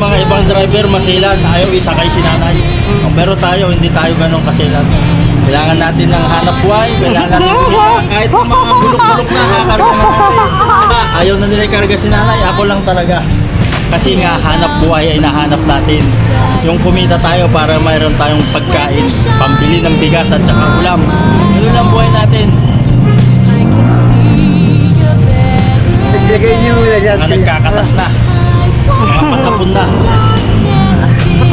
mga ibang driver masilan, ayaw isakay si nanay. Pero tayo, hindi tayo ganun kasilan. Kailangan natin ng hanap buhay, kailangan natin kumita. Kahit yung mga bulok-bulok na kakarga natin. Ayaw na nila ikarga si nanay, ako lang talaga. Kasi nga, hanap buhay ay nahanap natin. Yung kumita tayo para mayroon tayong pagkain, pambili ng bigas at saka ulam. Yun lang buhay natin. Naglagay niyo muna dyan. Mga nagkakatas na. Mga patapon na.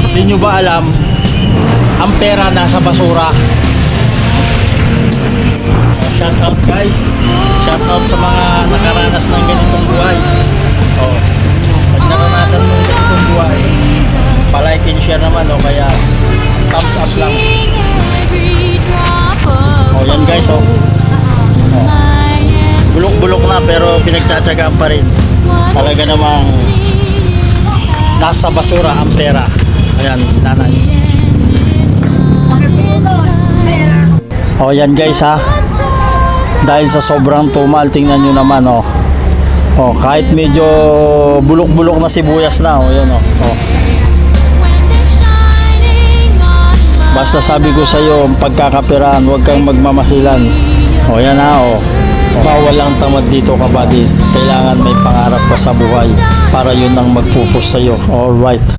Hindi nyo ba alam, ang pera nasa basura. Shout out guys. Shout out sa mga nakaranas ng ganitong buhay. Oh, pag naranasan mo ganitong buhay, palike and share naman o kaya thumbs up lang. Oh, yan guys oh. Bulok-bulok na pero pinagtsatsagaan pa rin. Talaga namang nasa basura ang pera. Ayan, si nanay. O yan guys ha. Dahil sa sobrang tumal, tingnan nyo naman oh. O, kahit medyo bulok-bulok na sibuyas na oh, yan oh. O. Basta sabi ko sa iyo, pagkakapirahan, huwag kang magmamasilan. O yan ha oh. Bawal lang tamad dito kabady. Kailangan may pangarap ka sa buhay para yun ang magpupus sa'yo. Alright.